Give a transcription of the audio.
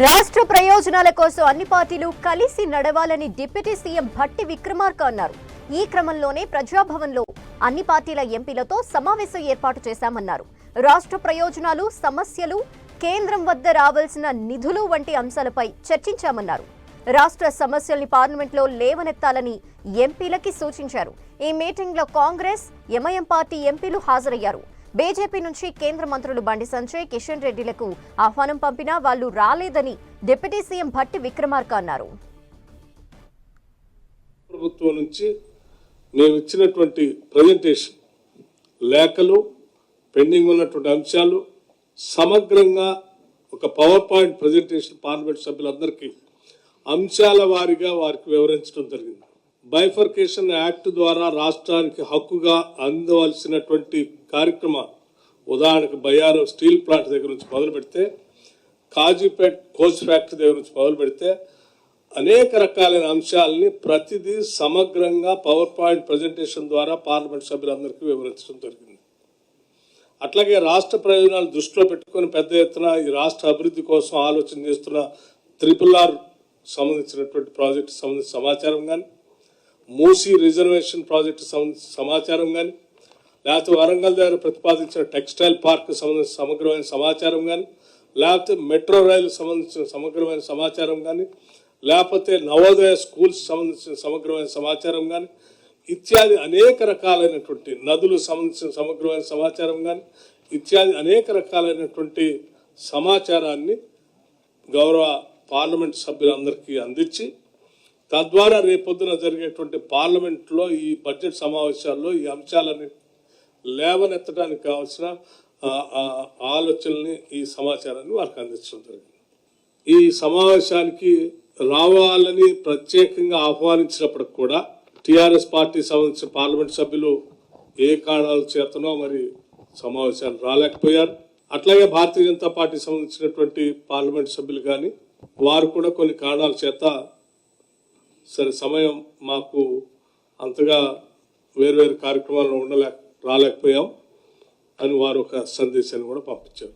రాష్ట్ర ప్రయోజనాల కోసం అన్ని పార్టీలు కలిసి నడవాలని డిప్యూటీ సీఎం భట్టి విక్రమార్క అన్నారు. ఈ క్రమంలోనే ప్రజాభవన్లో అన్ని పార్టీల ఎంపీలతో సమావేశం ఏర్పాటు చేశామన్నారు. రాష్ట్ర ప్రయోజనాలు, సమస్యలు, కేంద్రం వద్ద రావాల్సిన నిధులు వంటి అంశాలపై చర్చించామన్నారు. రాష్ట్ర సమస్యల్ని పార్లమెంట్లో లేవనెత్తాలని ఎంపీలకి సూచించారు. ఈ మీటింగ్లో కాంగ్రెస్, ఎంఐఎం పార్టీ ఎంపీలు హాజరయ్యారు. బీజేపీ నుంచి కేంద్ర మంత్రులు బండి సంజయ్, కిషన్ రెడ్డిలకు ఆహ్వానం పంపినా వాళ్లు రాలేదని డిప్యూటీ సీఎం భట్టి విక్రమార్క అన్నారు. ప్రభుత్వం నుంచి మేము ఇచ్చినటువంటి ప్రెజెంటేషన్, లేఖలు, పెండింగ్ ఉన్నటువంటి అంశాలు సమగ్రంగా ఒక పవర్ పాయింట్ ప్రెజెంటేషన్ పార్లమెంట్ సభ్యులందరికీ అంశాల వారీగా వారికి వివరించడం జరిగింది. బైఫర్కేషన్ యాక్ట్ ద్వారా రాష్ట్రానికి హక్కుగా అందవలసినటువంటి కార్యక్రమాలు, ఉదాహరణకు బయ్యారం స్టీల్ ప్లాంట్ దగ్గర నుంచి మొదలు పెడితే, కాజీపేట్ కోచ్ ఫ్యాక్టరీ దగ్గర నుంచి మొదలు పెడితే అనేక రకాలైన అంశాలని ప్రతిదీ సమగ్రంగా పవర్ పాయింట్ ప్రజెంటేషన్ ద్వారా పార్లమెంట్ సభ్యులందరికీ వివరించడం జరిగింది. అట్లాగే రాష్ట్ర ప్రయోజనాలు దృష్టిలో పెట్టుకొని పెద్ద ఎత్తున ఈ రాష్ట్ర అభివృద్ధి కోసం ఆలోచన చేస్తున్న RRR సంబంధించినటువంటి ప్రాజెక్టు సంబంధించిన సమాచారం కానీ, మూసీ రిజర్వేషన్ ప్రాజెక్టు సంబంధించిన సమాచారం కానీ, లేకపోతే వరంగల్ దగ్గర ప్రతిపాదించిన టెక్స్టైల్ పార్క్ సంబంధించిన సమగ్రమైన సమాచారం కానీ, లేకపోతే మెట్రో రైలు సంబంధించిన సమగ్రమైన సమాచారం కానీ, లేకపోతే నవోదయ స్కూల్స్ సంబంధించిన సమగ్రమైన సమాచారం కానీ, ఇత్యాది అనేక రకాలైనటువంటి నదులు సంబంధించిన సమగ్రమైన సమాచారం కానీ, ఇత్యాది అనేక రకాలైనటువంటి సమాచారాన్ని గౌరవ పార్లమెంట్ సభ్యులందరికీ అందించి, తద్వారా రేపొద్దున జరిగేటువంటి పార్లమెంట్లో ఈ బడ్జెట్ సమావేశాల్లో ఈ అంశాలని లేవనెత్తడానికి కావాల్సిన ఆలోచనల్ని, ఈ సమాచారాన్ని వారికి అందించడం జరిగింది. ఈ సమావేశానికి రావాలని ప్రత్యేకంగా ఆహ్వానించినప్పటికి కూడా టీఆర్ఎస్ పార్టీ సంబంధించిన పార్లమెంట్ సభ్యులు ఏ కారణాల చేతనో మరి సమావేశాలు రాలేకపోయారు. అట్లాగే భారతీయ జనతా పార్టీ సంబంధించినటువంటి పార్లమెంట్ సభ్యులు కానీ వారు కూడా కొన్ని కారణాల చేత సరే సమయం మాకు అంతగా వేర్వేరు కార్యక్రమాల్లో రాలేకపోయాం అని వారు ఒక సందేశాన్ని కూడా పంపించారు.